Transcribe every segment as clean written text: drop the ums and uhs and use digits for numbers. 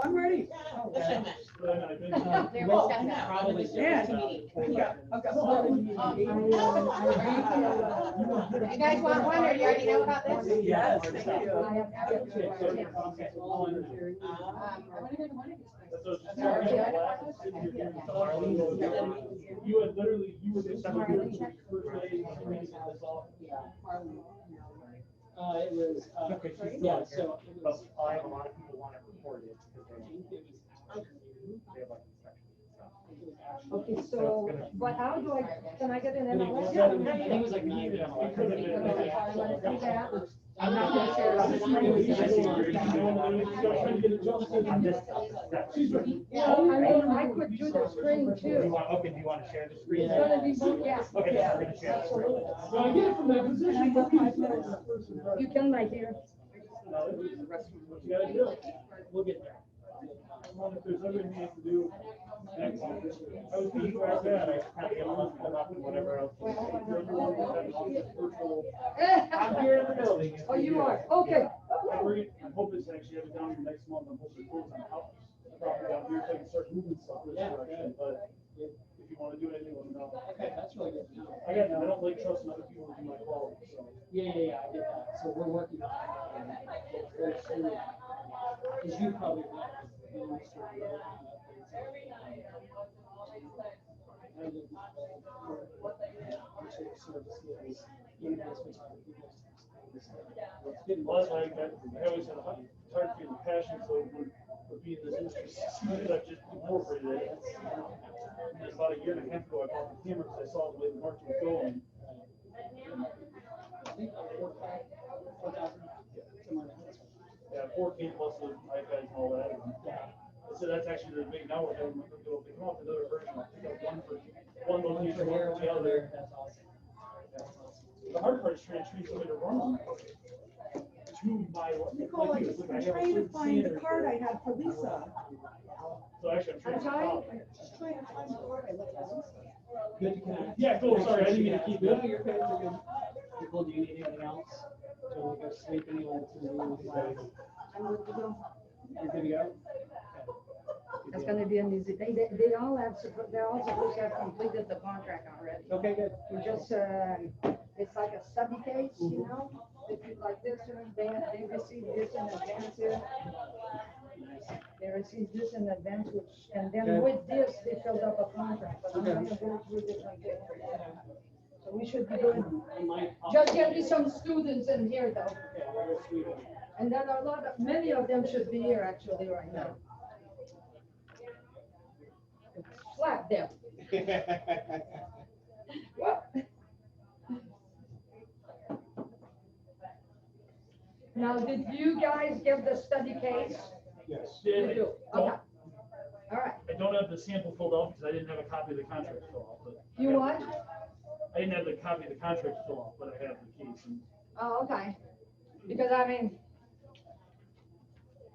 I'm ready. They always got that. Probably. Yeah. I've got one. You guys want one, or you already know about this? Yes, thank you. You had literally, you were just. It was, yeah, so it was, a lot of people want it recorded because they have like inspections and stuff. Okay, so, but how do I, can I get an MLS? I think it was like 9. I'm not gonna share I'm this. I could do the screen too. Okay, do you want to share the screen? It's gonna be, yeah. Okay, I'm gonna share the screen. Well, I get it from that position. You can right here. What you gotta do? We'll get there. If there's other things to do. I was thinking about that, I kind of get lost in whatever else. I'm here in the building. Oh, you are, okay. I'm hoping to actually have it down next month, I'm hoping to close on the house. Probably down here, so I can start moving stuff this direction, but if you wanna do anything, let me know. Okay, that's really good. I don't like trusting other people to do my quality, so. Yeah, I get that. So we're working on it. Very soon. As you probably know. Well, that's why I always had a hard feeling passion for being this industry. I've just incorporated it. And then about a year and a half ago, I bought the camera because I saw the way the market was going. Yeah, 4K plus the iPads and all that. So that's actually the big, now we're doing, they come out with another version. I'll pick up one location, one for the other. That's awesome. The hard part is trying to train somebody to run on it. To my, Nicole, I'm trying to find the card I had for Lisa. So actually, I'm I'm trying sorry? to. I'm just trying to find the card I left for Lisa. Good to connect. Yeah, cool, sorry, I didn't mean to keep it. Your parents are good. Nicole, do you need anything else? Do you want to go sleep anyone to the I'm good to go. You're good to go? It's gonna be an easy, they all have, they're all supposed to have completed the contract already. Okay, good. We just, it's like a study case, you know, if you like this, they receive this in advance here. They receive this in advance, which, and then with this, they filled up a contract, but I'm gonna go through this like this. So we should be good. Just get me some students in here though. And then many of them should be here actually right now. Slap them. What? Now, did you guys give the study case? Yes. You do? Okay. All right. I don't have the sample filled out because I didn't have a copy of the contract to fill out, but. You what? I didn't have the copy of the contract to fill out, but I have the case. And Oh, okay. Because I mean,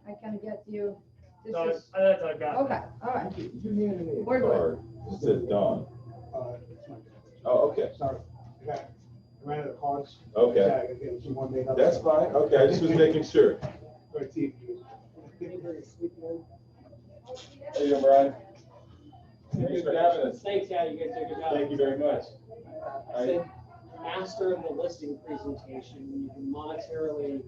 I can get you, this no, is, that's I got. okay, all right. You needed me. We're good. Or it says Dawn. Oh, okay. Sorry, I ran out of cards. Okay. Yeah, I gotta get you one made up. That's fine. Okay, I just was making sure. For a TV. How you doing, Brian? Thanks for having us. Thanks, yeah, you guys did a good job. Thank you very much. I said, master of the listing presentation, you can monetarily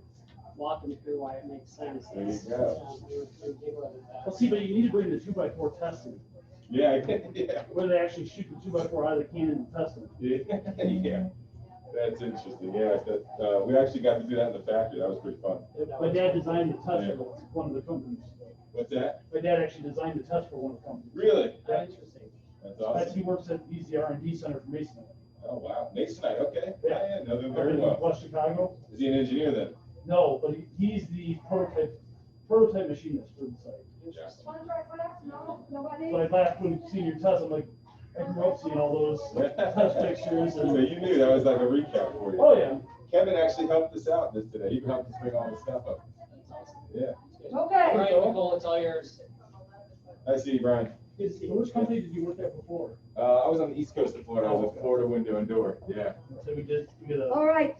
walk them through why it makes sense. There you go. We're good with that. Well, see, but you need to bring the 2x4 testing, Yeah, yeah. where they actually shoot the 2x4 out of the cannon and test them. Yeah, that's interesting. Yeah, that, we actually got to do that in the factory. That was pretty fun. My dad designed the test for one of the companies. What's that? My dad actually designed the test for one of the companies. Really? Yeah. Interesting. That's He awesome. works at, he's the R&D center for Masonite. Oh, wow. Masonite, okay. Yeah. Know them Up very in well. West Chicago. Is he an engineer then? No, but he's the prototype machinist for the site. Contract left? No, nobody? So I laughed when seeing your test, I'm like, I grew up seeing all those test pictures So and. you knew that was like a recap for you. Oh, yeah. Kevin actually helped us out this today. He helped us bring all this stuff up. Yeah. All Okay. right, Nicole, it's all yours. I see you, Brian. So which company did you work at before? I was on the east coast of Florida. I was with Florida Window and Door. Yeah. So we did a. All right.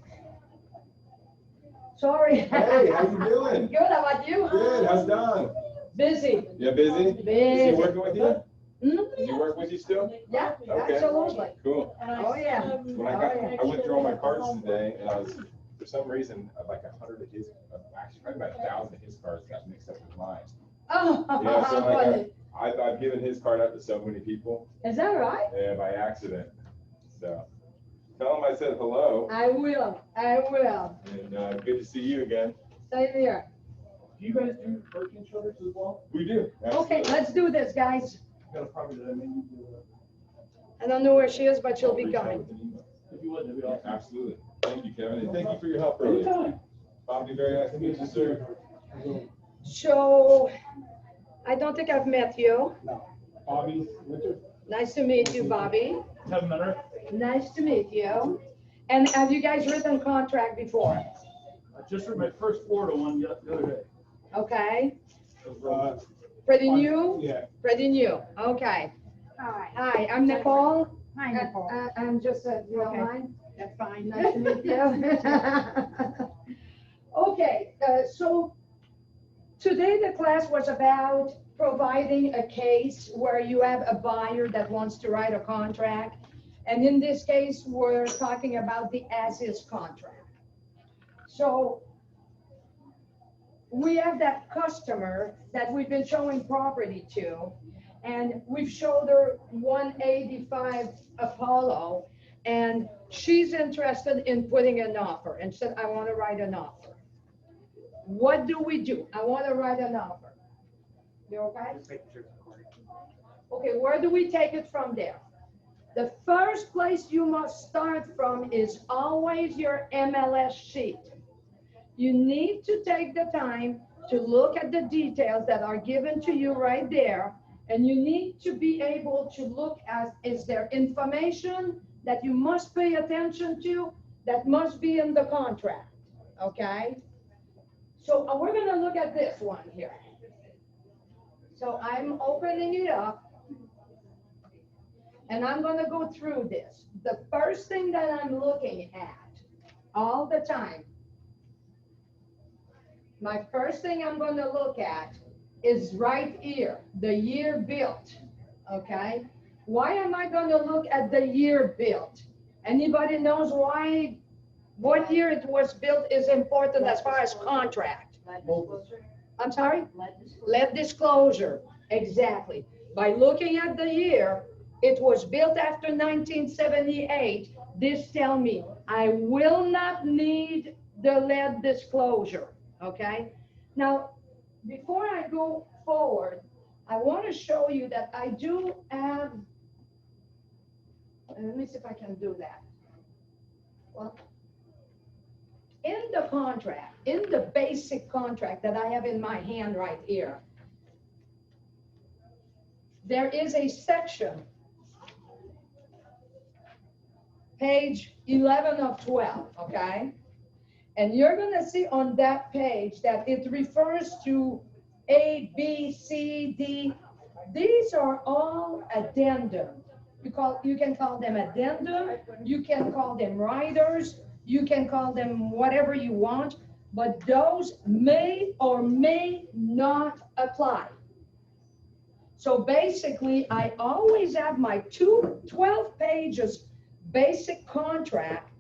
Sorry. Hey, how you doing? Good, how about you? Good. How's Don? Busy. You busy? Is he Busy. working with you? Hmm? Does he work with you still? Yeah, Okay. absolutely. Cool. Oh, yeah. When I went through all my cards today, and I was, for some reason, like 100 of his, actually probably about 1,000 of his cards got mixed up with mine. Oh, Yeah, so funny. I've given his card out to so many people. Is that right? Yeah, by accident. So tell him I said hello. I will. And good to see you again. Same here. Do you guys do hurricane shelters as well? We do. Okay, Absolutely. let's do this, guys. Got a property that I may need to, I don't know where she is, but she'll be Reach out coming. with an email. if you would, that'd be Yeah, awesome. absolutely. Thank you, Kevin, and thank you for your help earlier. Anytime. Bobby, very nice to meet you, sir. So, I don't think I've met you. No. Bobby Winter? Nice to meet you, Bobby. Haven't met her. Nice to meet you. And have you guys written contract before? I just heard my first Florida one the other day. Okay, Uh, pretty new? Yeah. Pretty new, okay. Hi. Hi, I'm Nicole. Hi, Nicole. I'm just, you don't Okay. mind? That's fine. Nice to meet you. Okay, so today the class was about providing a case where you have a buyer that wants to write a contract. And in this case, we're talking about the as-is contract. So we have that customer that we've been showing property to, and we've showed her 185 Apollo, and she's interested in putting an offer and said, I want to write an offer. What do we do? I want to write an offer. You okay? Just making sure it's recording. Okay, where do we take it from there? The first place you must start from is always your MLS sheet. You need to take the time to look at the details that are given to you right there. And you need to be able to look at, is there information that you must pay attention to that must be in the contract, okay? So we're gonna look at this one here. So I'm opening it up. And I'm gonna go through this. The first thing that I'm looking at all the time, my first thing I'm gonna look at is right here, the year built, okay? Why am I gonna look at the year built? Anybody knows why, what year it was built is important as far as contract? I'm sorry? Lead disclosure, exactly. By looking at the year, it was built after 1978. This tell me I will not need the lead disclosure, okay? Now, before I go forward, I want to show you that I do have, let me see if I can do that. Well, in the contract, in the basic contract that I have in my hand right here, there is a section, page 11 of 12, okay? And you're gonna see on that page that it refers to A, B, C, D. These are all addendum. You can call them addendum, you can call them riders, you can call them whatever you want, but those may or may not apply. So basically, I always have my 12 pages basic contract,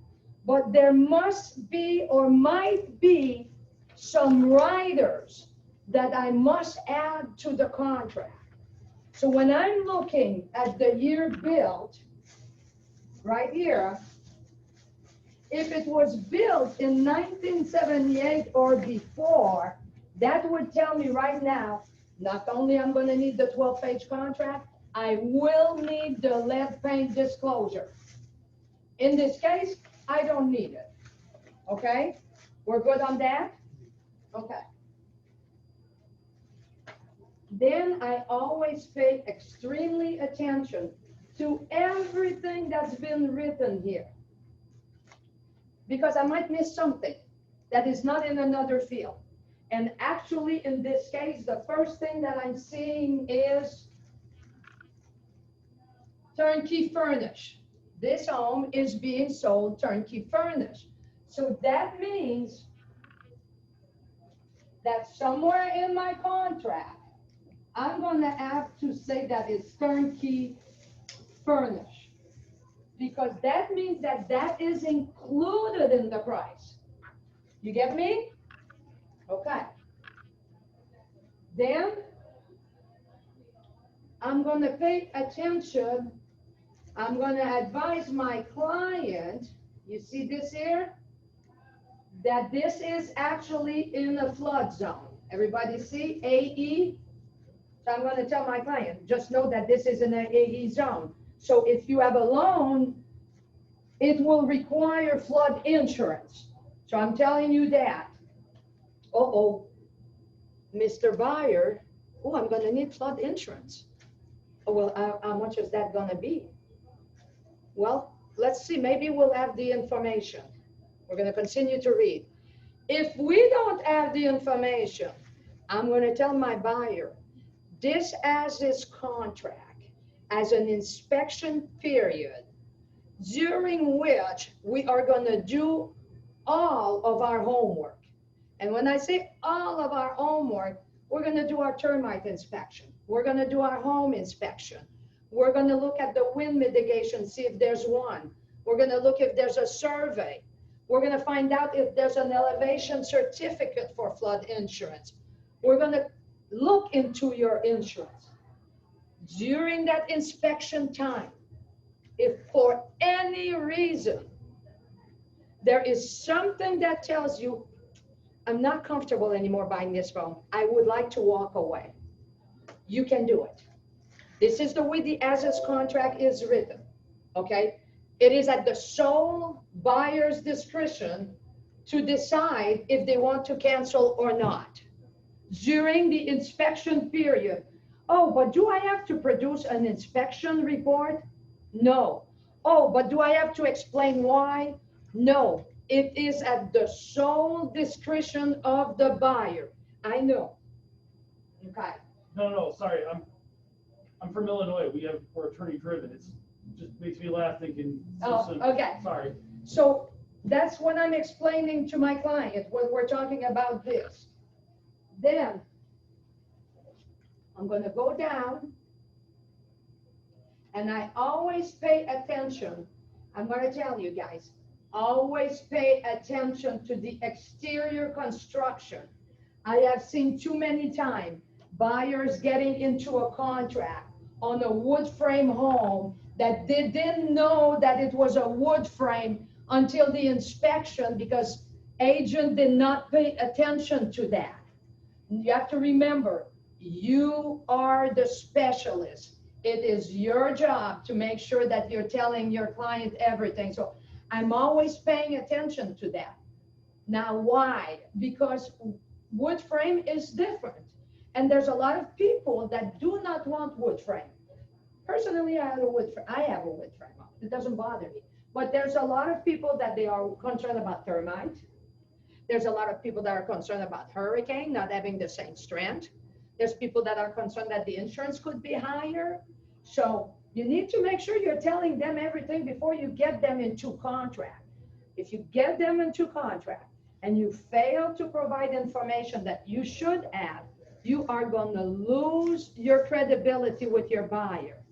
but there must be or might be some riders that I must add to the contract. So when I'm looking at the year built, right here, if it was built in 1978 or before, that would tell me right now, not only I'm gonna need the 12-page contract, I will need the lead paint disclosure. In this case, I don't need it, okay? We're good on that? Okay. Then I always pay extremely attention to everything that's been written here, because I might miss something that is not in another field. And actually, in this case, the first thing that I'm seeing is turnkey furnish. This home is being sold turnkey furnished. So that means that somewhere in my contract, I'm gonna have to say that it's turnkey furnished. Because that means that that is included in the price. You get me? Okay. Then I'm gonna pay attention. I'm gonna advise my client, you see this here? That this is actually in a flood zone. Everybody see AE? So I'm gonna tell my client, just know that this is in an AE zone. So if you have a loan, it will require flood insurance. So I'm telling you that. Uh-oh, Mr. Buyer, oh, I'm gonna need flood insurance. Oh, well, how much is that gonna be? Well, let's see, maybe we'll have the information. We're gonna continue to read. If we don't have the information, I'm gonna tell my buyer, this as this contract, as an inspection period, during which we are gonna do all of our homework. And when I say all of our homework, we're gonna do our termite inspection. We're gonna do our home inspection. We're gonna look at the wind mitigation, see if there's one. We're gonna look if there's a survey. We're gonna find out if there's an elevation certificate for flood insurance. We're gonna look into your insurance. During that inspection time, if for any reason there is something that tells you, I'm not comfortable anymore buying this phone, I would like to walk away, you can do it. This is the way the as-is contract is written, okay? It is at the sole buyer's discretion to decide if they want to cancel or not. During the inspection period, oh, but do I have to produce an inspection report? No. Oh, but do I have to explain why? No. It is at the sole discretion of the buyer. I know. Okay. No, sorry, I'm from Illinois. We're attorney driven. It just makes me laugh thinking. Oh, okay. Sorry. So that's what I'm explaining to my client when we're talking about this. Then I'm going to go down, and I always pay attention. I'm going to tell you guys, always pay attention to the exterior construction. I have seen too many times buyers getting into a contract on a wood frame home that they didn't know that it was a wood frame until the inspection, because agent did not pay attention to that. You have to remember, you are the specialist. It is your job to make sure that you're telling your client everything. So I'm always paying attention to that. Now, why? Because wood frame is different. And there's a lot of people that do not want wood frame. Personally, I have a wood frame. It doesn't bother me. But there's a lot of people that they are concerned about termite. There's a lot of people that are concerned about hurricane not having the same strength. There's people that are concerned that the insurance could be higher. So you need to make sure you're telling them everything before you get them into contract. If you get them into contract and you fail to provide information that you should have, you are going to lose your credibility with your buyer.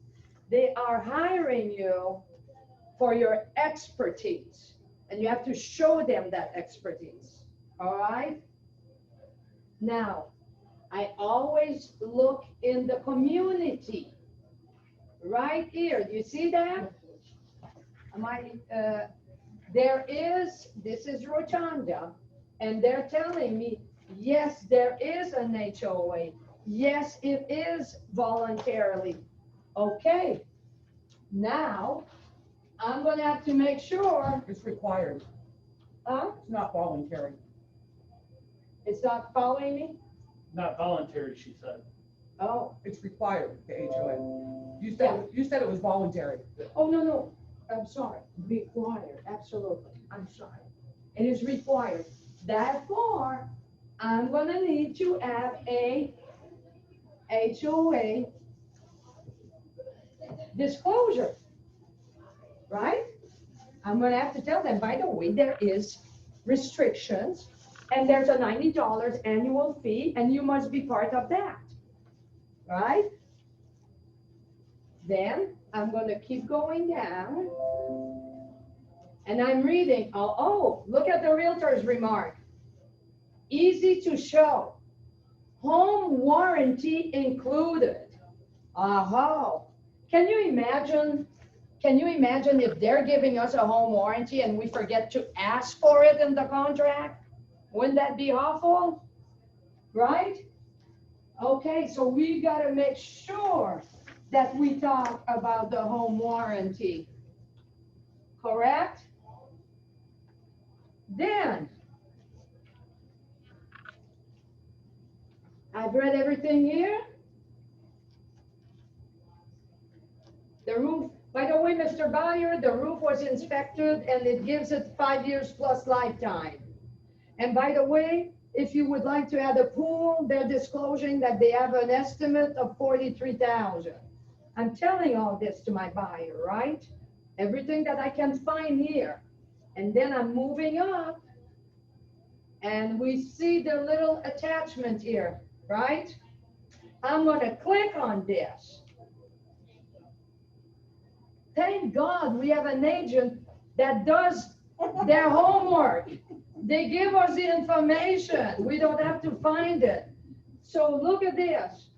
They are hiring you for your expertise, and you have to show them that expertise. All right? Now, I always look in the community. Right here, do you see that? This is Rotunda, and they're telling me, yes, there is an HOA. Yes, it is voluntarily. Okay. Now, I'm going to have to make sure. It's required. Huh? It's not voluntary. It's not following me? Not voluntary, she said. Oh. It's required, the HOA. Yeah. You said it was voluntary. Oh, no. I'm sorry. Required. Absolutely. I'm sorry. It is required. Therefore, I'm going to need to have a HOA disclosure. Right? I'm going to have to tell them, by the way, there is restrictions, and there's a $90 annual fee, and you must be part of that. right? Then I'm gonna keep going down. And I'm reading, oh, look at the realtor's remark. Easy to show. Home warranty included. Aha. Can you imagine if they're giving us a home warranty and we forget to ask for it in the contract? Wouldn't that be awful? Right? Okay, so we gotta make sure that we talk about the home warranty. Correct? Then, I've read everything here. The roof, by the way, Mr. Buyer, the roof was inspected and it gives it 5 years plus lifetime. And by the way, if you would like to add a pool, they're disclosing that they have an estimate of $43,000. I'm telling all this to my buyer, right? Everything that I can find here. And then I'm moving up and we see the little attachment here, right? I'm gonna click on this. Thank God we have an agent that does their homework. They give us the information. We don't have to find it. So look at this.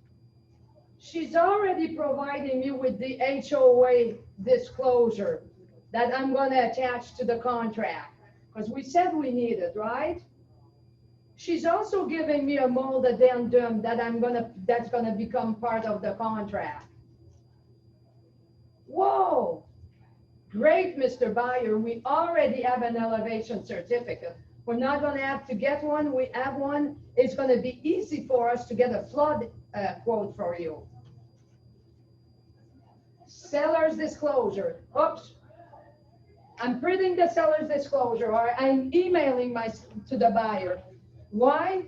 She's already providing me with the HOA disclosure that I'm going to attach to the contract because we said we need it, right? She's also giving me a mold addendum that that's going to become part of the contract. Whoa, great, Mr. Buyer. We already have an elevation certificate. We're not going to have to get one. We have one. It's going to be easy for us to get a flood quote for you. Seller's disclosure. Oops. I'm printing the seller's disclosure, or I'm emailing to the buyer. Why?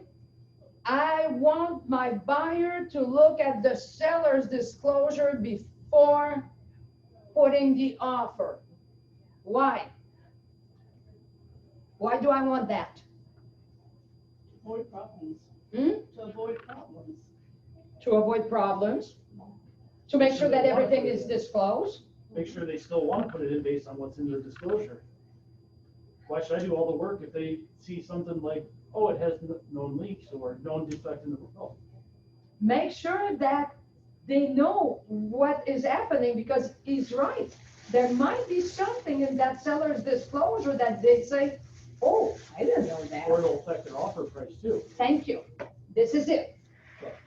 I want my buyer to look at the seller's disclosure before putting the offer. Why? Why do I want that? Avoid problems. To avoid problems. To avoid problems. To make sure that everything is disclosed. Make sure they still want to put it in based on what's in their disclosure. Why should I do all the work if they see something like, oh, it has known leaks or known defect in the roof? Make sure that they know what is happening because he's right. There might be something in that seller's disclosure that they say, oh, I didn't know that. Or it'll affect their offer price too. Thank you. This is it.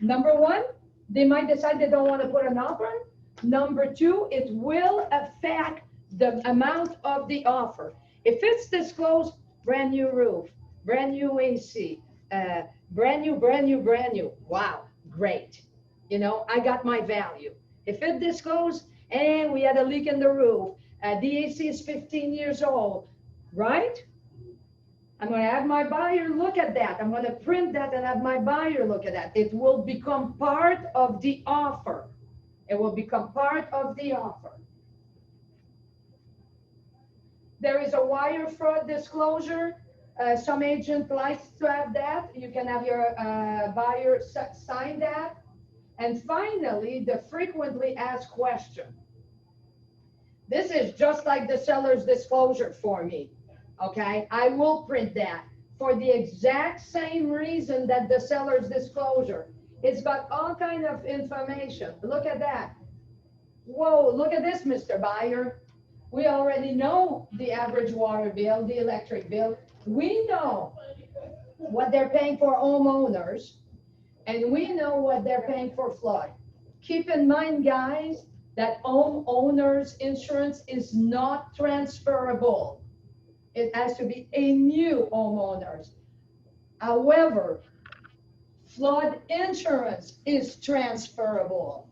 Number one, they might decide they don't want to put an offer in. Number two, it will affect the amount of the offer. If it's disclosed, brand new roof, brand new AC, brand new, wow, great. You know, I got my value. If it disclosed, and we had a leak in the roof, the AC is 15 years old, right? I'm going to have my buyer look at that. I'm going to print that and have my buyer look at that. It will become part of the offer. It will become part of the offer. There is a wire fraud disclosure. Some agent likes to have that. You can have your buyer sign that. And finally, the frequently asked question. This is just like the seller's disclosure for me. Okay, I will print that for the exact same reason that the seller's disclosure. It's got all kind of information. Look at that. Whoa, look at this, Mr. Buyer. We already know the average water bill, the electric bill. We know what they're paying for homeowners, and we know what they're paying for flood. Keep in mind, guys, that homeowners insurance is not transferable. It has to be a new homeowners. However, flood insurance is transferable,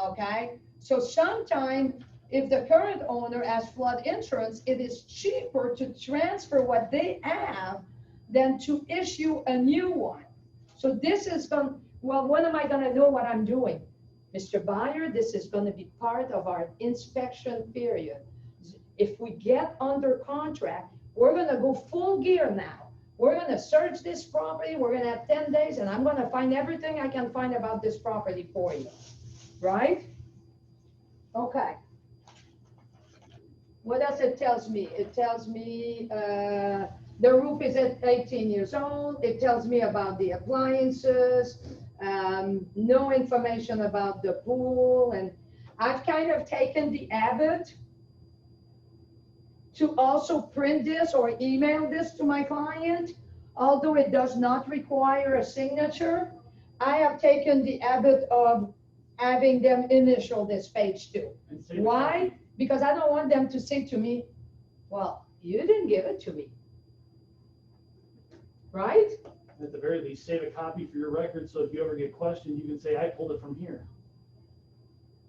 okay? So sometimes if the current owner has flood insurance, it is cheaper to transfer what they have than to issue a new one. So this is going, well, when am I going to know what I'm doing? Mr. Buyer, this is going to be part of our inspection period. If we get under contract, we're going to go full gear now. We're going to search this property. We're going to have 10 days, and I'm going to find everything I can find about this property for you. right? Okay. What else it tells me? It tells me the roof is at 18 years old. It tells me about the appliances, no information about the pool. And I've kind of taken the habit to also print this or email this to my client, although it does not require a signature. I have taken the habit of having them initial this page too. And save a Why? copy. Because I don't want them to say to me, well, you didn't give it to me. Right? At the very least, save a copy for your record, so if you ever get questioned, you can say, I pulled it from here.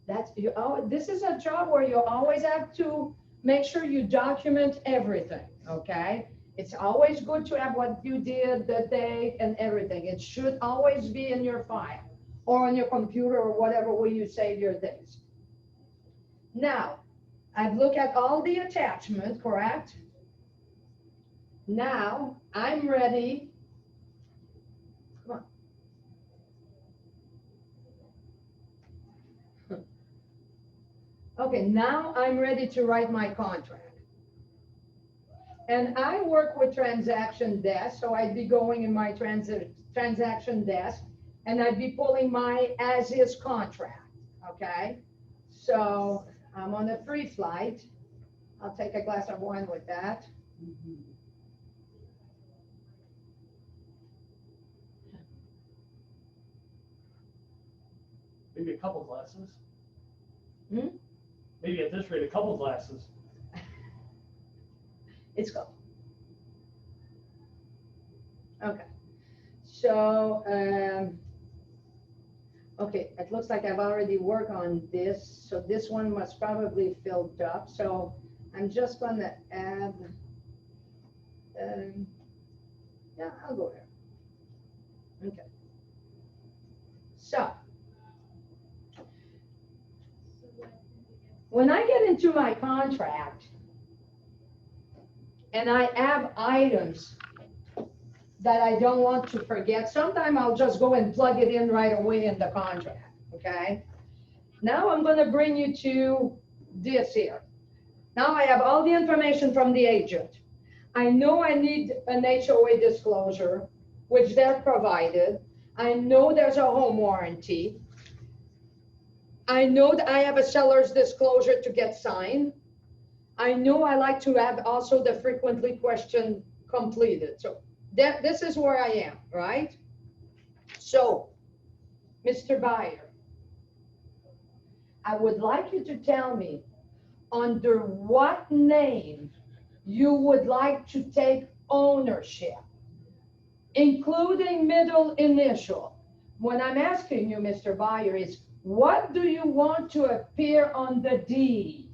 This is a job where you always have to make sure you document everything, okay? It's always good to have what you did, the date and everything. It should always be in your file or on your computer or whatever way you save your things. Now, I've looked at all the attachments, correct? Now, I'm ready. Come on. Okay, now I'm ready to write my contract. And I work with transaction desk, so I'd be going in my transaction desk and I'd be pulling my as-is contract, okay? So I'm on a free flight. I'll take a glass of wine with that. Maybe a couple glasses. Hmm? Maybe at this rate, a couple glasses. It's go. Okay. So, okay, it looks like I've already worked on this. So this one must probably filled up. So I'm just gonna add, yeah, I'll go there. Okay. So when I get into my contract and I have items that I don't want to forget, sometimes I'll just go and plug it in right away in the contract, okay? Now I'm gonna bring you to this here. Now I have all the information from the agent. I know I need an HOA disclosure, which they're provided. I know there's a home warranty. I know that I have a seller's disclosure to get signed. I know I like to have also the frequently questioned completed. So this is where I am, right? So, Mr. Buyer, I would like you to tell me under what name you would like to take ownership, including middle initial. When I'm asking you, Mr. Buyer, is what do you want to appear on the deed?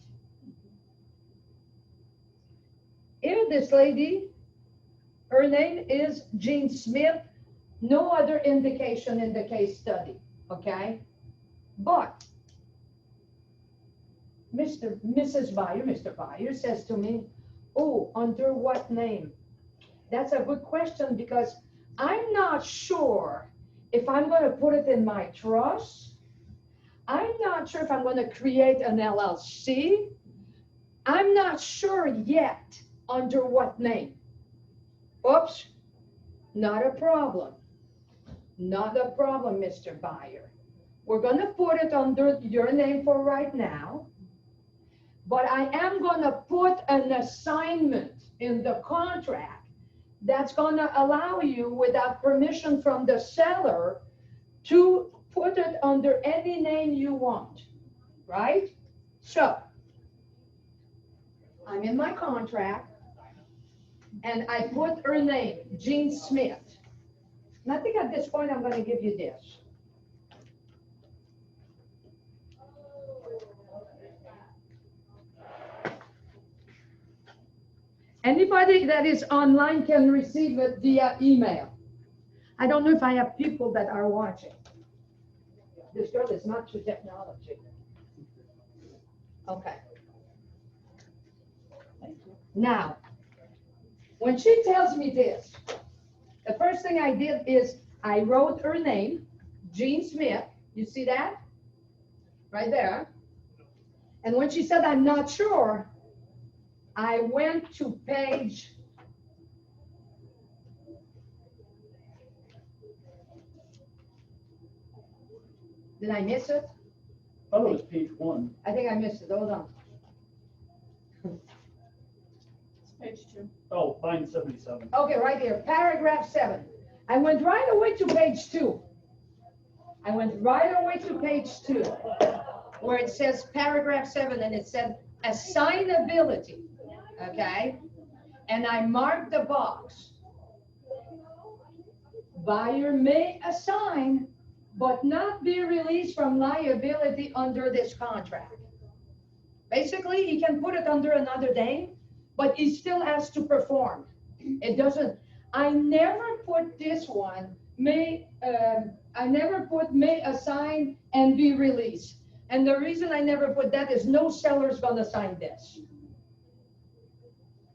Here, this lady, her name is Jean Smith. No other indication in the case study, okay? But Mrs. Buyer, Mr. Buyer says to me, oh, under what name? That's a good question because I'm not sure if I'm going to put it in my trust. I'm not sure if I'm going to create an LLC. I'm not sure yet under what name. Oops, not a problem. Not a problem, Mr. Buyer. We're going to put it under your name for right now. But I am going to put an assignment in the contract that's going to allow you, without permission from the seller, to put it under any name you want, right? So, I'm in my contract, and I put her name, Jean Smith. And I think at this point, I'm going to give you this. Anybody that is online can receive it via email. I don't know if I have people that are watching. This girl is not to technology. Okay. Now, when she tells me this, the first thing I did is I wrote her name, Jean Smith. You see that? right there. And when she said, I'm not sure, I went to page, did I miss it? I thought it was page 1. I think I missed it, hold on. It's page 2. Oh, line 77. Okay, right here, paragraph 7. I went right away to page 2. I went right away to page 2, where it says paragraph 7, and it said assignability, okay? And I marked the box. Buyer may assign, but not be released from liability under this contract. Basically, he can put it under another name, but he still has to perform. It doesn't, I never put this one, I never put may assign and be released. And the reason I never put that is no seller's gonna sign this.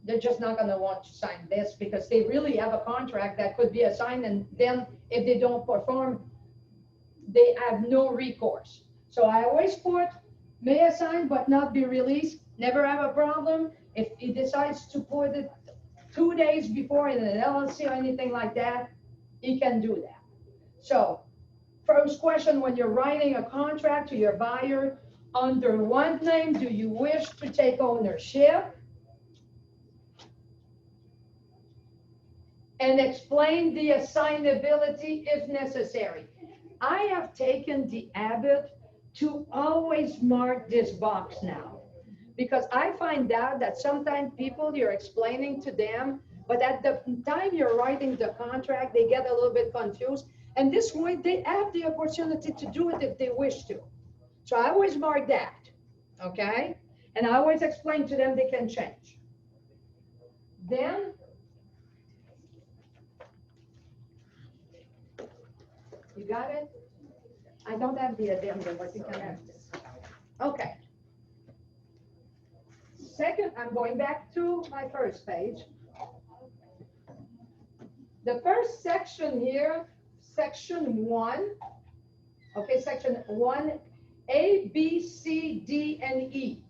They're just not gonna want to sign this because they really have a contract that could be assigned, and then if they don't perform, they have no recourse. So I always put may assign but not be released, never have a problem. If he decides to put it 2 days before in an LLC or anything like that, he can do that. So first question, when you're writing a contract to your buyer, under what name do you wish to take ownership? And explain the assignability if necessary. I have taken the habit to always mark this box now, because I find out that sometimes people, you're explaining to them, but at the time you're writing the contract, they get a little bit confused. And this way, they have the opportunity to do it if they wish to. So I always mark that, okay? And I always explain to them they can change. Then, you got it? I don't have the addendum, but you can have this. Okay. Second, I'm going back to my first page. The first section here, section 1, okay, section 1, A, B, C, D, and E.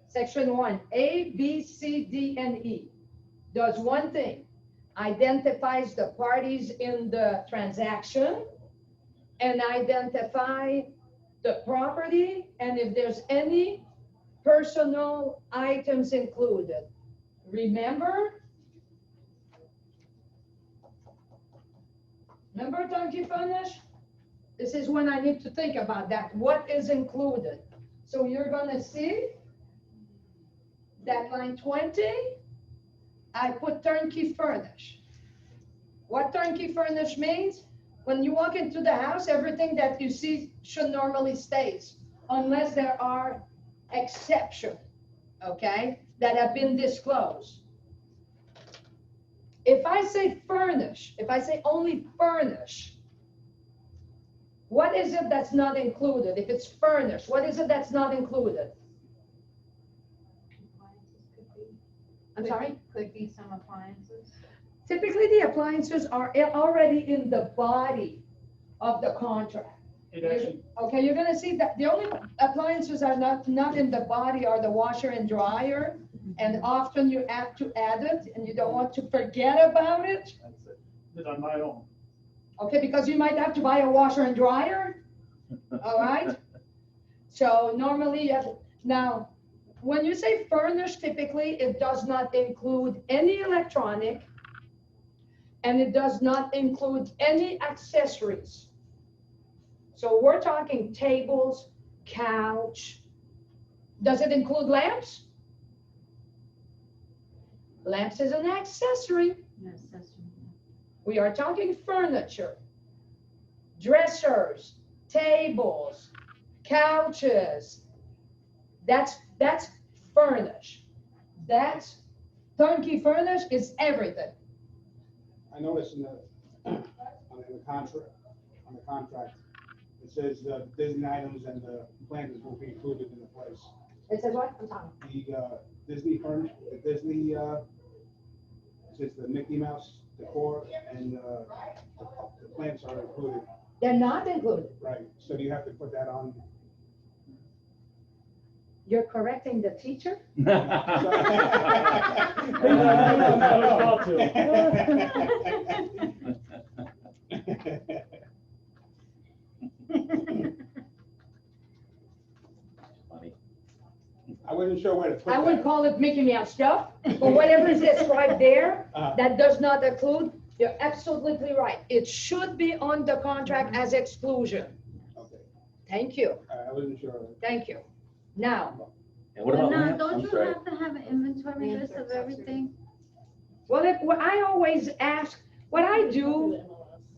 Section 1, A, B, C, D, and E does one thing, identifies the parties in the transaction and identify the property, and if there's any personal items included. Remember turnkey furnish? This is when I need to think about that. What is included? So you're gonna see that line 20, I put turnkey furnish. What turnkey furnish means? When you walk into the house, everything that you see should normally stays, unless there are exceptions, okay, that have been disclosed. If I say furnish, if I say only furnish, what is it that's not included? If it's furnished, what is it that's not included? I'm sorry? Could be some appliances. Typically, the appliances are already in the body of the contract. It actually, Okay, you're gonna see that the only appliances are not in the body are the washer and dryer, and often you have to add it, and you don't want to forget about it. that's it. Did on my own. Okay, because you might have to buy a washer and dryer, all right? So normally, you have, now, when you say furnished, typically, it does not include any electronic, and it does not include any accessories. So we're talking tables, couch. Does it include lamps? Lamps is an accessory. We are talking furniture, dressers, tables, couches. That's furnish. That's turnkey furnish is everything. I noticed in the contract, it says Disney items and the planters will be included in the price. It says what? I'm sorry. The Disney furnish, it says the Mickey Mouse decor and the plants are included, They're not included. right? So do you have to put that on You're correcting the teacher? I'm not about to. Funny. I wasn't sure where to put I that. would call it Mickey Mouse stuff, but whatever is described there, that does not include, you're absolutely right. It should be on the contract as exclusion. Okay, Thank you, I wasn't sure. thank you. Now, And what about Now, lamps? don't I'm you sorry. have to have an inventory list of everything? well, I always ask, what I do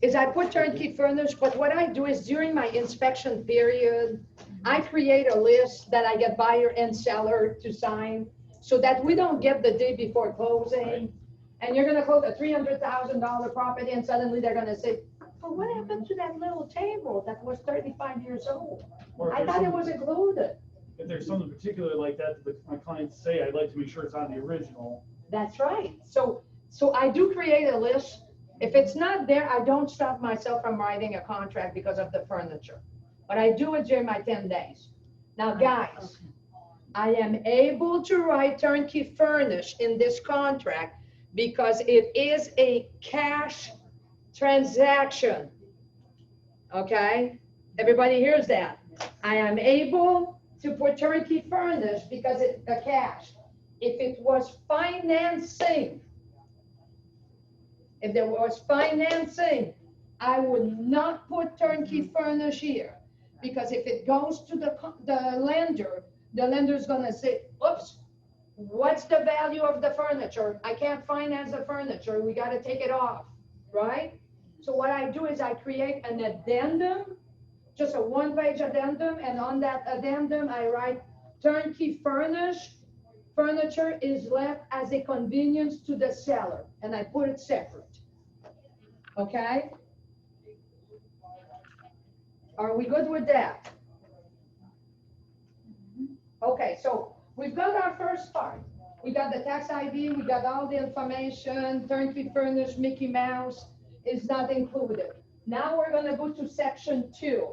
is I put turnkey furnished, but what I do is during my inspection period, I create a list that I get buyer and seller to sign so that we don't get the day before closing. And you're gonna close a $300,000 property and suddenly they're gonna say, well, what happened to that little table that was 35 years old? Or if I there's thought it some- was included. If there's something particular like that, my clients say, I'd like to make sure it's on the original. That's right. So I do create a list. If it's not there, I don't stop myself from writing a contract because of the furniture. But I do it during my 10 days. Now, guys, I am able to write turnkey furnished in this contract because it is a cash transaction. Okay? Everybody hears that? I am able to put turnkey furnished because it's a cash. If it was financing, if there was financing, I would not put turnkey furnished here. Because if it goes to the lender's gonna say, oops, what's the value of the furniture? I can't finance the furniture, we gotta take it off, right? So what I do is I create an addendum, just a one-page addendum, and on that addendum, I write turnkey furnished. Furniture is left as a convenience to the seller, and I put it separate. Okay? Are we good with that? Okay, so we've got our first part. We got the tax ID, we got all the information, turnkey furnished, Mickey Mouse is not included. Now we're gonna go to section 2.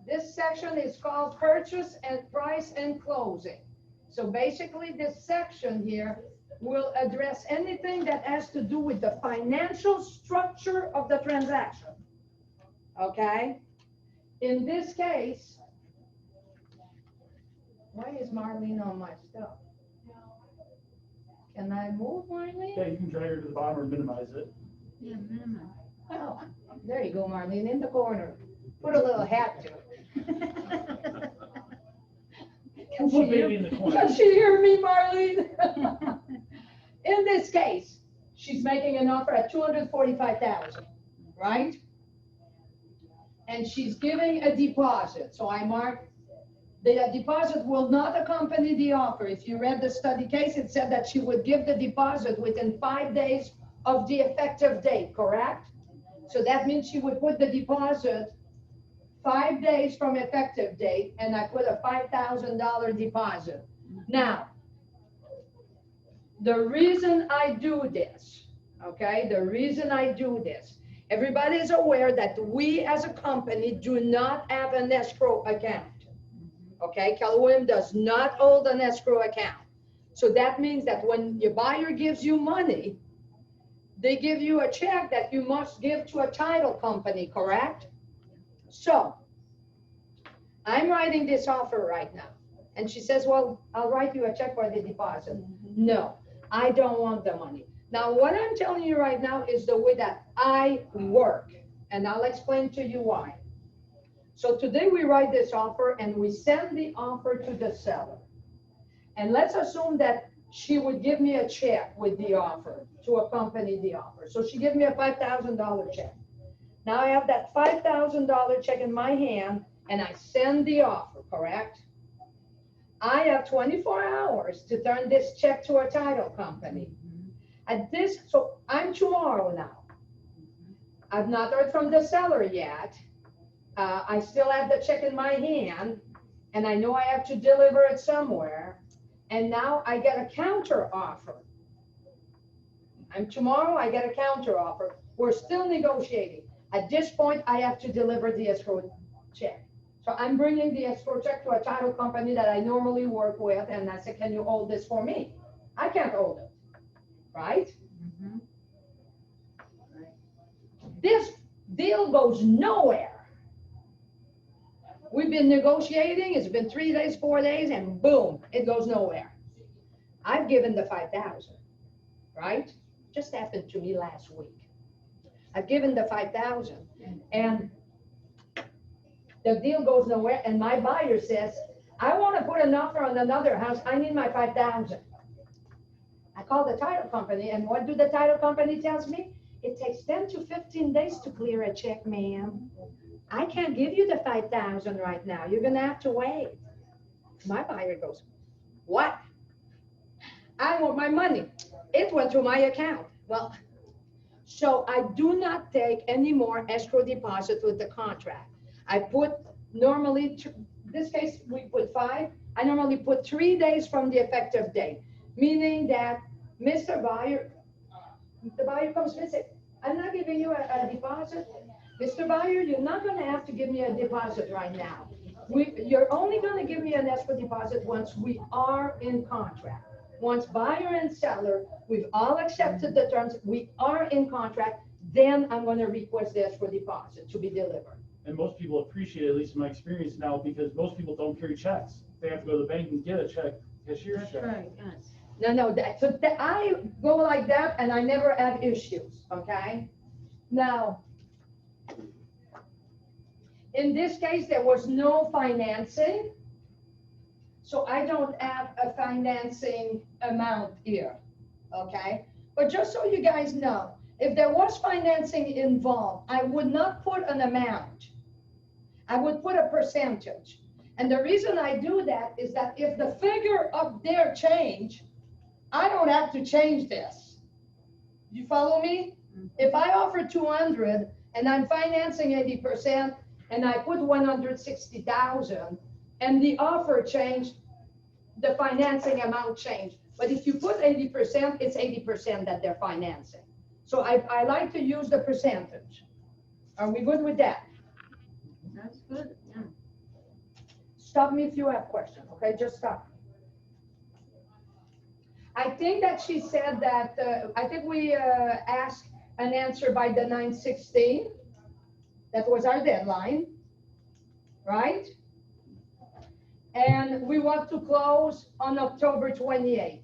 This section is called purchase and price and closing. So basically this section here will address anything that has to do with the financial structure of the transaction. Okay? In this case, why is Marlene on my stuff? Can I move Marlene? Yeah, you can drag her to the bottom or minimize it. Yeah, minimum. Oh, there you go, Marlene, in the corner. Put a little hat to it. Can she Put hear- baby in the corner. Can she hear me, Marlene? In this case, she's making an offer at $245,000, right? And she's giving a deposit, so I mark, the deposit will not accompany the offer. If you read the study case, it said that she would give the deposit within 5 days of the effective date, correct? So that means she would put the deposit 5 days from effective date, and I put a $5,000 deposit. Now, the reason I do this, okay, the reason I do this, everybody is aware that we as a company do not have an escrow account. Okay, Keller Williams does not hold an escrow account. So that means that when your buyer gives you money, they give you a check that you must give to a title company, correct? So I'm writing this offer right now. And she says, well, I'll write you a check for the deposit. No, I don't want the money. Now, what I'm telling you right now is the way that I work. And I'll explain to you why. So today we write this offer and we send the offer to the seller. And let's assume that she would give me a check with the offer to accompany the offer. So she gave me a $5,000 check. Now I have that $5,000 check in my hand and I send the offer, correct? I have 24 hours to turn this check to a title company. So I'm tomorrow now. I've not heard from the seller yet. I still have the check in my hand and I know I have to deliver it somewhere. And now I get a counter offer. Tomorrow I get a counter offer. We're still negotiating. At this point, I have to deliver the escrow check. So I'm bringing the escrow check to a title company that I normally work with, and I said, can you hold this for me? I can't hold it, right? Mhm. This deal goes nowhere. We've been negotiating, it's been 3 days, 4 days, and boom, it goes nowhere. I've given the 5,000, right? Just happened to me last week. I've given the 5,000, and the deal goes nowhere, and my buyer says, I want to put an offer on another house, I need my 5,000. I call the title company, and what do the title company tells me? It takes 10 to 15 days to clear a check, ma'am. I can't give you the 5,000 right now, you're gonna have to wait. My buyer goes, what? I want my money. It went to my account. Well, so I do not take any more escrow deposit with the contract. I put normally, this case, we put 5. I normally put 3 days from the effective date, meaning that Mr. Buyer, the buyer comes and says, I'm not giving you a deposit. Mr. Buyer, you're not gonna have to give me a deposit right now. You're only gonna give me an escrow deposit once we are in contract. Once buyer and seller, we've all accepted the terms, we are in contract, then I'm gonna request the escrow deposit to be delivered. And most people appreciate it, at least in my experience now, because most people don't carry checks. They have to go to the bank and get a check, cashier's That's check. right, yes. No, I go like that and I never have issues, okay? Now, in this case, there was no financing, so I don't have a financing amount here, okay? But just so you guys know, if there was financing involved, I would not put an amount. I would put a percentage. And the reason I do that is that if the figure up there change, I don't have to change this. You follow me? If I offer 200 and I'm financing 80% and I put 160,000 and the offer changed, the financing amount changed. But if you put 80%, it's 80% that they're financing. So I like to use the percentage. Are we good with that? That's good, yeah. Stop me if you have questions, okay? Just stop. I think that she said that, I think we asked an answer by the 9/16. That was our deadline, right? And we want to close on October 28th.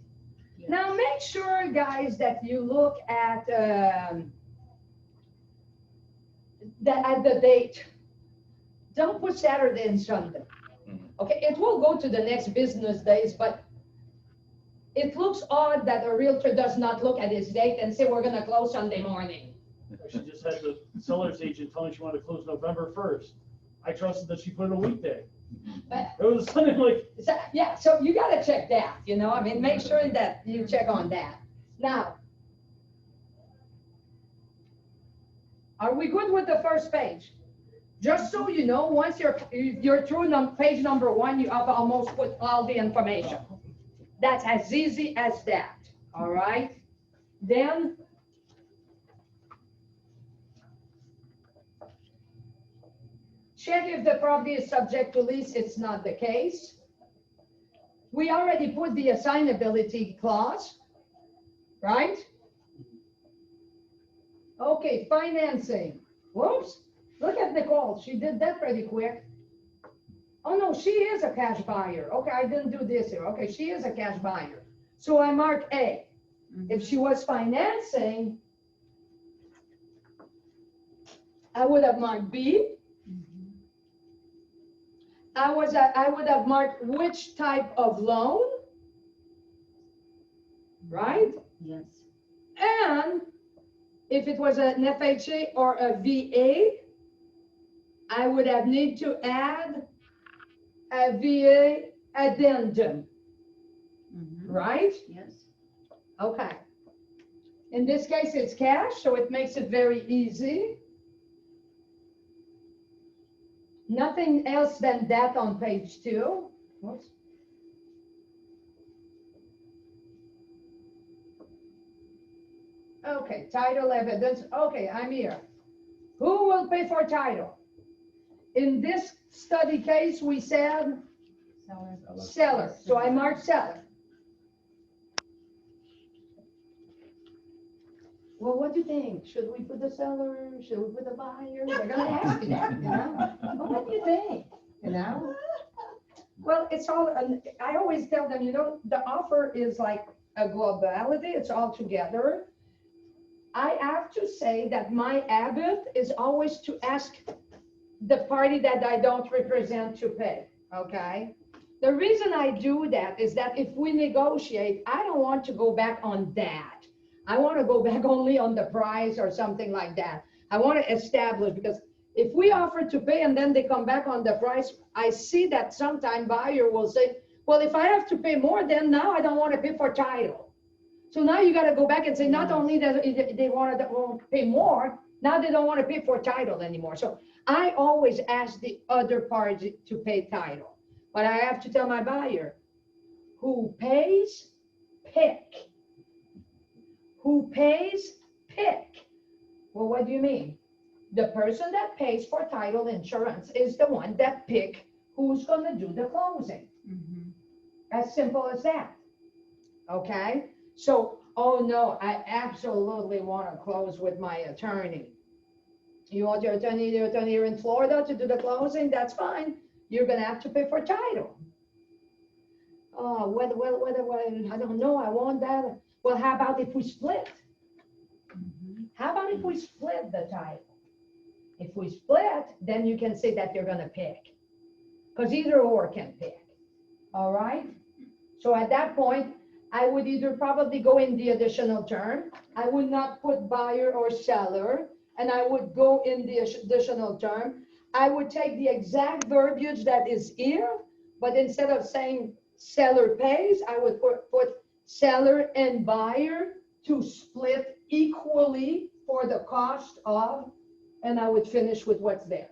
Yes. Now, make sure, guys, that you look at the date. Don't put Saturday and Sunday. Okay, it will go to the next business days, but it looks odd that a realtor does not look at his date and say, we're gonna close Sunday morning. She just had the seller's agent telling she wanted to close November 1st. I trusted that she put in a weekday. But, It was something like, yeah, so you gotta check that, you know, I mean, make sure that you check on that. Now, are we good with the first page? Just so you know, once you're through page number 1, you have almost put all the information. That's as easy as that, all right? Then, check if the property is subject to lease. It's not the case. We already put the assignability clause, right? Okay, financing. Whoops, look at Nicole. She did that pretty quick. Oh no, she is a cash buyer. Okay, I didn't do this here. Okay, she is a cash buyer. So I mark A. If she was financing, I would have marked B. I would have marked which type of loan, right? Yes. And if it was an FHA or a VA, I would have need to add a VA addendum, right? Yes. Okay. In this case, it's cash, so it makes it very easy. Nothing else than that on page 2. Whoops. Okay, title evidence. Okay, I'm here. Who will pay for title? In this study case, we said seller, so I marked seller. Well, what do you think? Should we put the seller? Should we put the buyer? They're gonna ask you that, you know? Well, what do you think? You know? Well, it's all, I always tell them, you know, the offer is like a globality, it's all together. I have to say that my habit is always to ask the party that I don't represent to pay, okay? The reason I do that is that if we negotiate, I don't want to go back on that. I want to go back only on the price or something like that. I want to establish, because if we offer to pay and then they come back on the price, I see that sometime buyer will say, well, if I have to pay more, then now I don't want to pay for title. So now you got to go back and say, not only that they want to pay more, now they don't want to pay for title anymore. So I always ask the other party to pay title. But I have to tell my buyer, who pays, pick. Who pays, pick. Well, what do you mean? The person that pays for title insurance is the one that pick who's going to do the closing. As simple as that. Okay? So, oh no, I absolutely want to close with my attorney. You want your attorney here in Florida to do the closing? That's fine. You're going to have to pay for title. Oh, well, I don't know. I want that. Well, how about if we split? How about if we split the title? If we split, then you can say that you're going to pick. Because either or can pick. All right? So at that point, I would either probably go in the additional term. I would not put buyer or seller. And I would go in the additional term. I would take the exact verbiage that is here. But instead of saying seller pays, I would put seller and buyer to split equally for the cost of, and I would finish with what's there.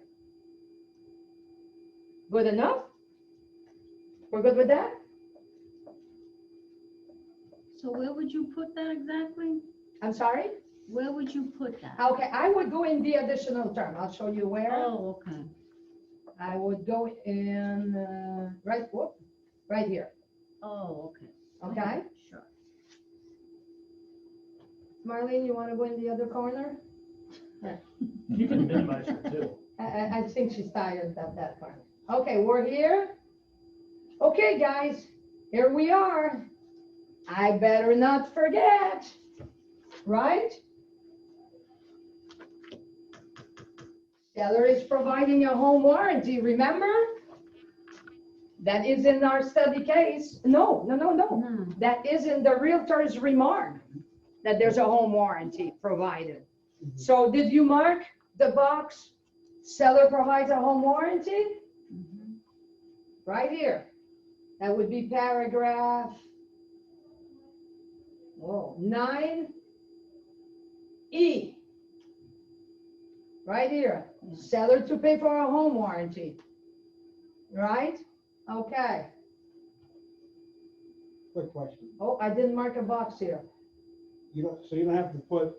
Good enough? We're good with that? So where would you put that exactly? I'm sorry? Where would you put that? Okay, I would go in the additional term. I'll show you where. Oh, okay. I would go in, right here, Oh, okay. okay? Sure. Marlene, you want to go in the other corner? You can minimize it too. I think she's tired of that part. Okay, we're here. Okay, guys, here we are. I better not forget, right? Seller is providing a home warranty, remember? That is in our study case. No. That is in the realtor's remark, that there's a home warranty provided. So did you mark the box, seller provides a home warranty? Right here. That would be paragraph 9E. Right here. Seller to pay for a home warranty. Right? Okay. Quick question. Oh, I didn't mark a box here. So you don't have to put,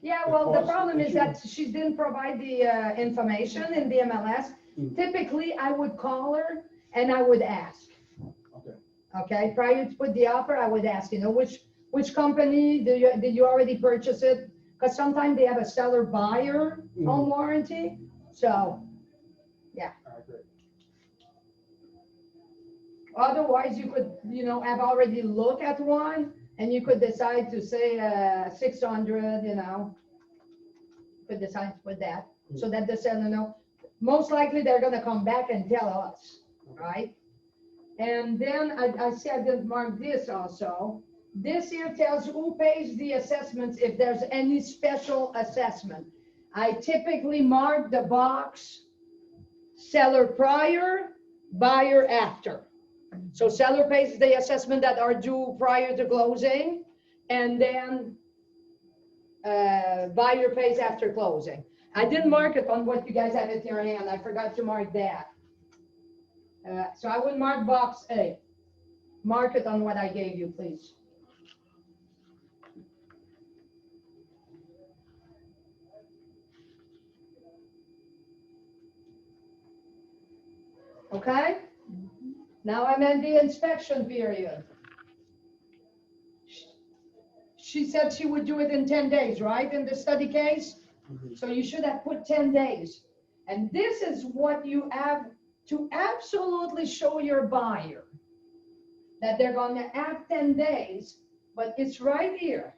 Yeah, The well, the cost problem is insurance. that she didn't provide the information in the MLS. Typically, I would call her and I would ask. okay. Okay, prior to put the offer, I would ask, which company did you already purchase it? Because sometimes they have a seller buyer home warranty. So, All right, great. otherwise you could, have already looked at one and you could decide to say 600, could decide to put that so that the seller know. Most likely they're gonna come back and tell us, right? And then I see I didn't mark this also. This here tells who pays the assessments if there's any special assessment. I typically mark the box seller prior, buyer after. So seller pays the assessment that are due prior to closing, and then buyer pays after closing. I didn't mark it on what you guys have in your hand. I forgot to mark that. So I would mark box A. Mark it on what I gave you, please. Okay? Now I'm in the inspection period. She said she would do it in 10 days, right, in the study case? So you should have put 10 days. And this is what you have to absolutely show your buyer, that they're gonna have 10 days, but it's right here.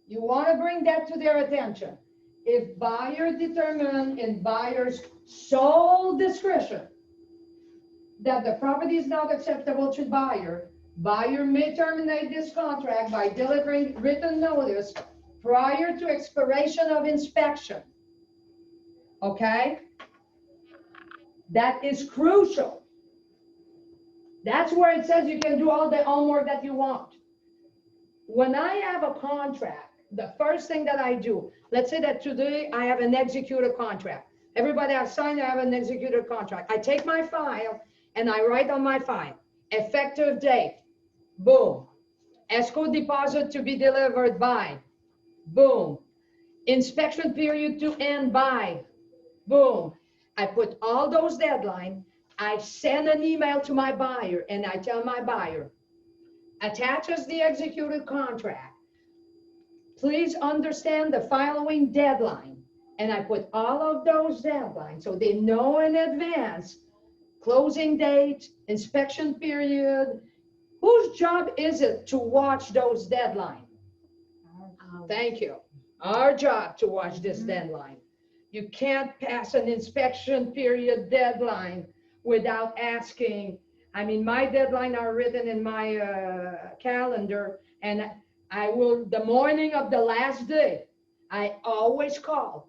You wanna bring that to their attention. If buyer determined in buyer's sole discretion that the property is not acceptable to buyer, buyer may terminate this contract by delivering written notice prior to expiration of inspection. Okay? That is crucial. That's where it says you can do all the homework that you want. When I have a contract, the first thing that I do, let's say that today I have an executed contract. Everybody has signed, I have an executed contract. I take my file and I write on my file, effective date, boom. Escrow deposit to be delivered by, boom. Inspection period to end by, boom. I put all those deadlines. I send an email to my buyer and I tell my buyer, attaches the executed contract. Please understand the following deadline. And I put all of those deadlines so they know in advance, closing date, inspection period. Whose job is it to watch those deadlines? Thank you. Our job to watch this deadline. You can't pass an inspection period deadline without asking. I mean, my deadline are written in my calendar, and I will, the morning of the last day, I always call,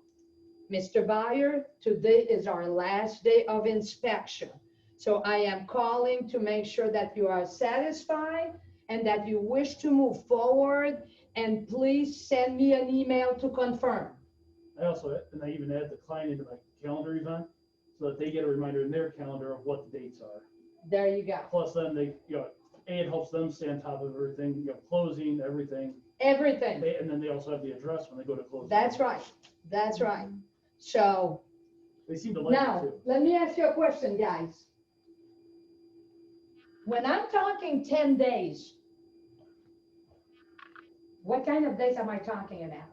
Mr. Buyer, today is our last day of inspection. So I am calling to make sure that you are satisfied and that you wish to move forward, and please send me an email to confirm. I also, and I even add the client into my calendar event, so that they get a reminder in their calendar of what the dates are. There you go. Plus then they, it helps them stay on top of everything, closing, everything. Everything. And then they also have the address when they go to close. That's right. That's right. So They seem to like it now, too. let me ask you a question, guys. When I'm talking 10 days, what kind of days am I talking about?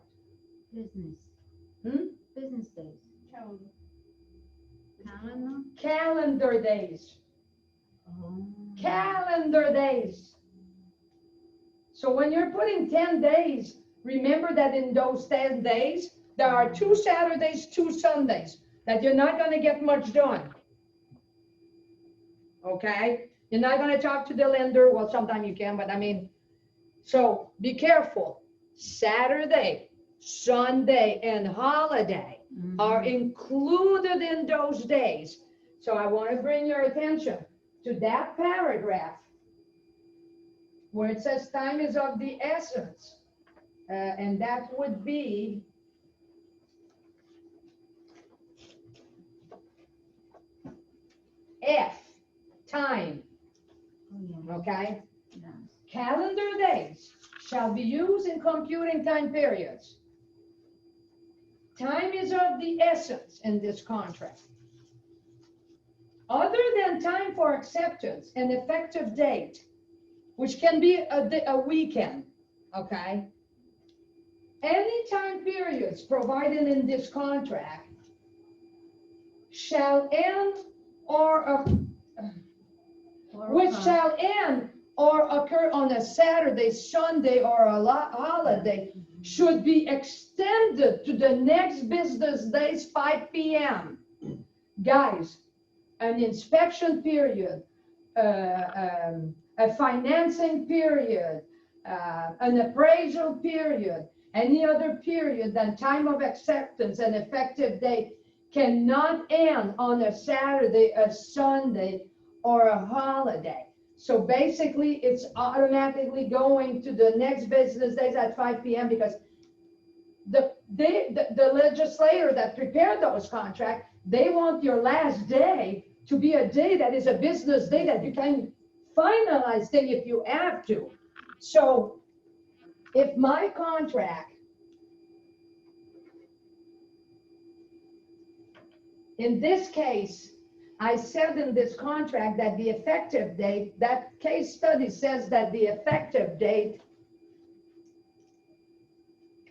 Business. Business days. Calendar. Calendar? Calendar days. Oh. Calendar days. So when you're putting 10 days, remember that in those 10 days, there are 2 Saturdays, 2 Sundays, that you're not going to get much done. Okay? You're not going to talk to the lender. Well, sometimes you can, but I mean, so be careful. Saturday, Sunday, and holiday are included in those days. So I want to bring your attention to that paragraph where it says time is of the essence. And that would be F, time. Oh, yeah. Okay? Yeah. Calendar days shall be used in computing time periods. Time is of the essence in this contract. Other than time for acceptance and effective date, which can be a weekend, okay? Any time periods provided in this contract shall end which shall end or occur on a Saturday, Sunday, or a holiday should be extended to the next business day's 5 p.m. Guys, an inspection period, a financing period, an appraisal period, any other period than time of acceptance and effective date cannot end on a Saturday, a Sunday, or a holiday. So basically, it's automatically going to the next business days at 5 p.m. because the legislator that prepared those contracts, they want your last day to be a day that is a business day that you can finalize things if you have to. So if my contract, in this case, I said in this contract that the effective date, that case study says that the effective date.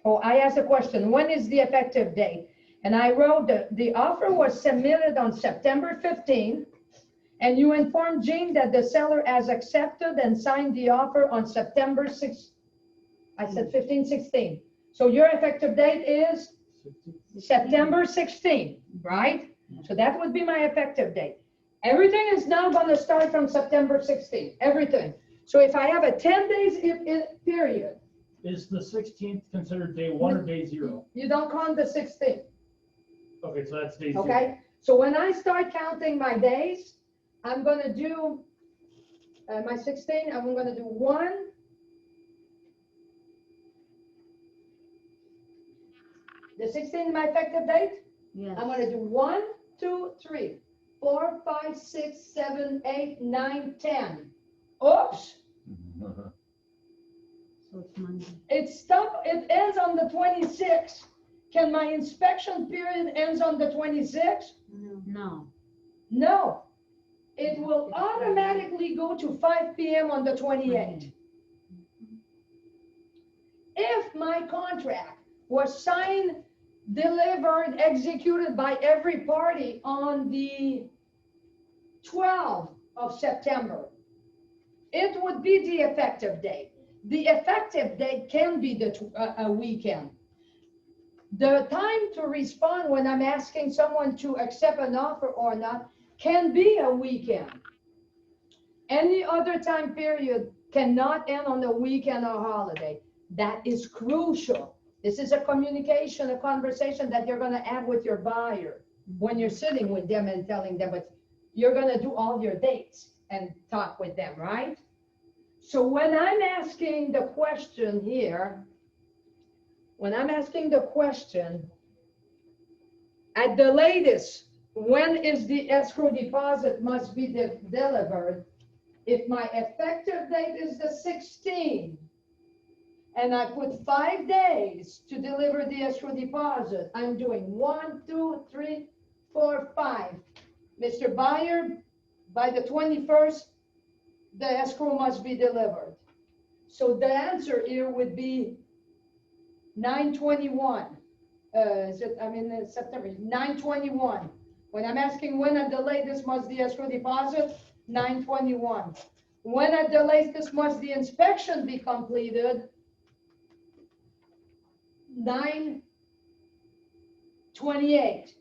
Oh, I asked a question, when is the effective date? And I wrote that the offer was submitted on September 15, and you informed Jean that the seller has accepted and signed the offer on September 6. I said 15, 16. So your effective date is September 16, right? So that would be my effective date. Everything is now going to start from September 16, everything. So if I have a 10 days period. Is the 16th considered day 1 or day 0? You don't count the 16th. Okay, so that's day 0. Okay, so when I start counting my days, I'm going to do my 16, I'm going to do 1. The 16 is my effective date? Yes. I'm going to do 1, 2, 3, 4, 5, 6, 7, 8, 9, 10. Oops. So it's Monday. It ends on the 26th. Can my inspection period ends on the 26th? No. No. It will automatically go to 5 p.m. on the 28th. If my contract was signed, delivered, executed by every party on the 12th of September, it would be the effective date. The effective date can be a weekend. The time to respond when I'm asking someone to accept an offer or not can be a weekend. Any other time period cannot end on a weekend or holiday. That is crucial. This is a communication, a conversation that you're going to have with your buyer when you're sitting with them and telling them, but you're going to do all your dates and talk with them, right? So when I'm asking the question here, at the latest, when is the escrow deposit must be delivered? If my effective date is the 16th, and I put 5 days to deliver the escrow deposit, I'm doing 1, 2, 3, 4, 5. Mr. Buyer, by the 21st, the escrow must be delivered. So the answer here would be 9/21. September, 9/21. When I'm asking when at the latest must the escrow deposit, 9/21. When at the latest must the inspection be completed, 9/28.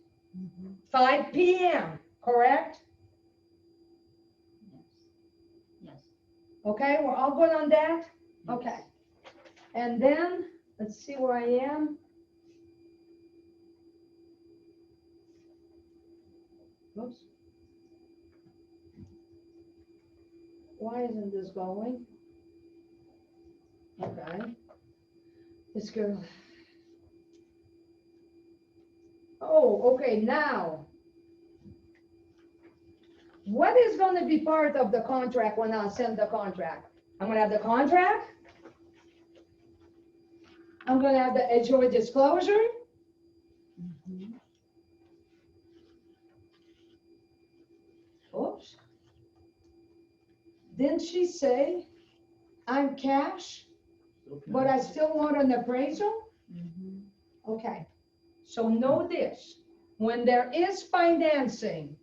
5 p.m., correct? Yes. Okay, we're all good on that? Okay. And then, let's see where I am. Oops. Why isn't this going? Okay. This girl. Oh, okay, now. What is going to be part of the contract when I send the contract? I'm going to have the contract. I'm going to have the HOA disclosure. Oops. Didn't she say I'm cash, but I still want an appraisal? Okay. So know this, when there is financing,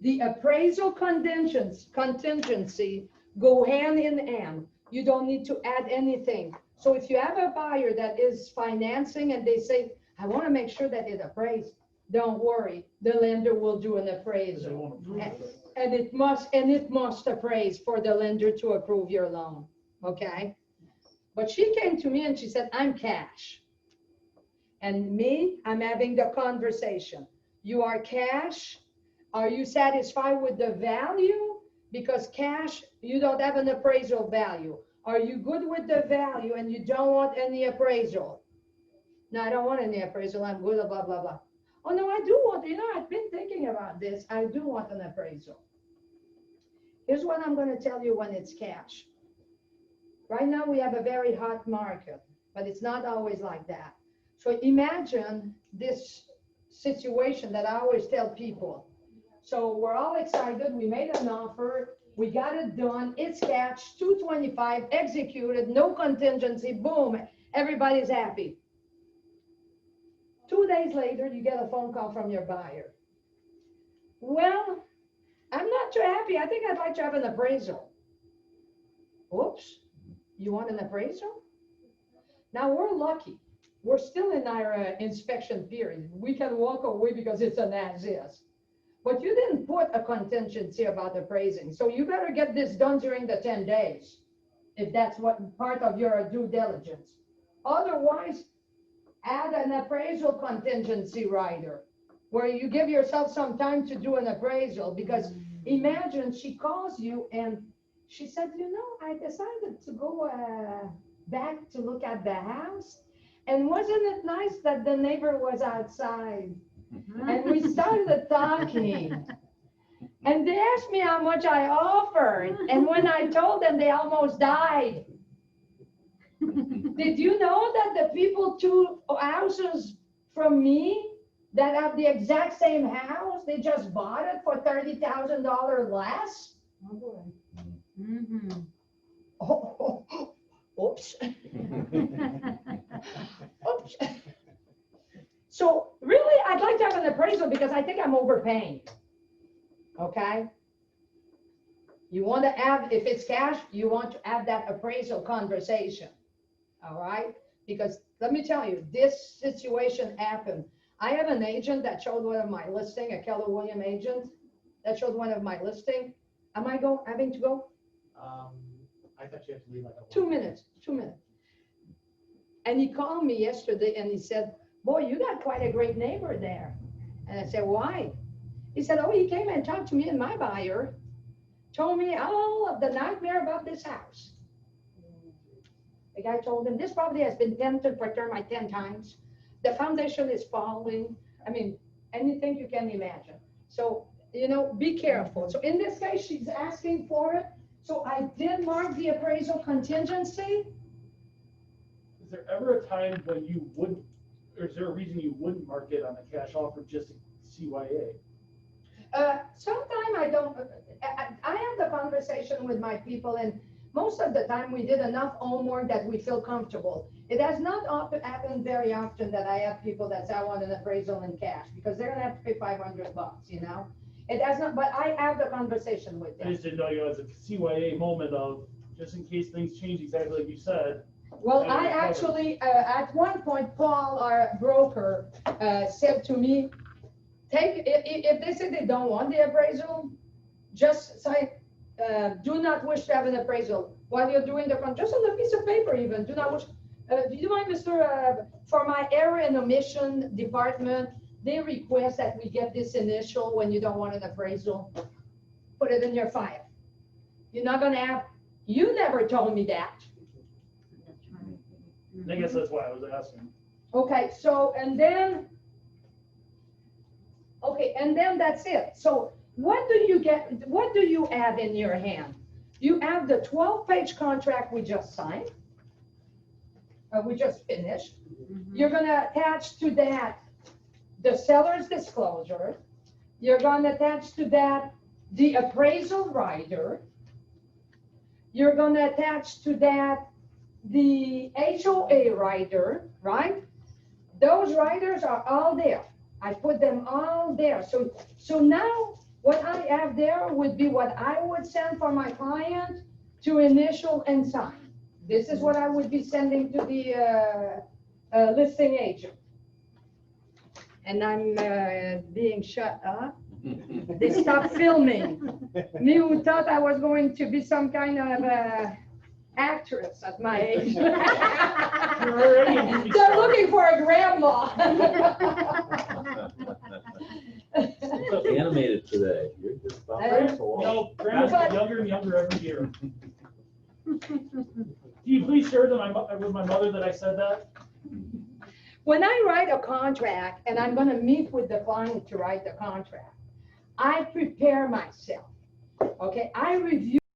the appraisal contingency go hand in hand. You don't need to add anything. So if you have a buyer that is financing and they say, I want to make sure that it appraised, don't worry, the lender will do an appraisal. And it must appraise for the lender to approve your loan, okay? But she came to me and she said, I'm cash. And me, I'm having the conversation. You are cash. Are you satisfied with the value? Because cash, you don't have an appraisal value. Are you good with the value and you don't want any appraisal? No, I don't want any appraisal. I'm good, blah, blah, blah. Oh, no, I do want, I've been thinking about this. I do want an appraisal. Here's what I'm going to tell you when it's cash. Right now, we have a very hot market, but it's not always like that. So imagine this situation that I always tell people. So we're all excited, we made an offer, we got it done, it's cash, 225, executed, no contingency, boom, everybody's happy. 2 days later, you get a phone call from your buyer. Well, I'm not too happy, I think I'd like to have an appraisal. Oops, you want an appraisal? Now, we're lucky. We're still in our inspection period. We can walk away because it's an as-is. But you didn't put a contingency about appraising. So you better get this done during the 10 days, if that's what part of your due diligence. Otherwise, add an appraisal contingency rider, where you give yourself some time to do an appraisal. Because imagine she calls you and she said, you know, I decided to go back to look at the house. And wasn't it nice that the neighbor was outside? And we started talking. And they asked me how much I offered. And when I told them, they almost died. Did you know that the people 2 houses from me that have the exact same house, they just bought it for $30,000 less? Mm-hmm. Oh, oops. Oops. So really, I'd like to have an appraisal because I think I'm overpaying. Okay? You want to have, if it's cash, you want to have that appraisal conversation. All right? Because let me tell you, this situation happened. I have an agent that showed one of my listing, a Keller Williams agent that showed one of my listing. Am I having to go? I thought you had to leave like a. 2 minutes, 2 minutes. And he called me yesterday and he said, boy, you got quite a great neighbor there. And I said, why? He said, oh, he came and talked to me and my buyer, told me all of the nightmare about this house. The guy told him, this property has been tented for termite 10 times. The foundation is falling. I mean, anything you can imagine. So, you know, be careful. So in this case, she's asking for it. So I did mark the appraisal contingency. Is there ever a time when you wouldn't, or is there a reason you wouldn't mark it on a cash offer just to CYA? Sometime I don't, I have the conversation with my people, and most of the time we did enough homework that we feel comfortable. It has not happened very often that I have people that say I want an appraisal in cash, because they're gonna have to pay $500, you know? It has not, but I have the conversation with I them. just didn't know, you know, as a CYA moment of, just in case things change exactly like you said. Well, I actually, at one point, Paul, our broker, said to me, if they say they don't want the appraisal, just say, do not wish to have an appraisal while you're doing the contract, just on a piece of paper even, do not wish. Do you mind, Mr., for my error and omission department, they request that we get this initial when you don't want an appraisal. Put it in your file. You're not gonna have, you never told me that. That's right. I guess that's why I was asking. Okay, so, and then that's it. So what do you have in your hand? You have the 12-page contract we just signed. We just finished. Mhm. You're gonna attach to that the seller's disclosure. You're gonna attach to that the appraisal rider. You're gonna attach to that the HOA rider, right? Those riders are all there. I put them all there. So now what I have there would be what I would send for my client to initial and sign. This is what I would be sending to the listing agent. And I'm being shut up. They stopped filming. Me who thought I was going to be some kind of actress at my age. They're looking for a grandma. Animated today. You're just about Hey. so You old. know, grandma's get younger and younger every year. Can you please share with my mother that I said that? When I write a contract and I'm gonna meet with the client to write the contract, I prepare myself, okay? I review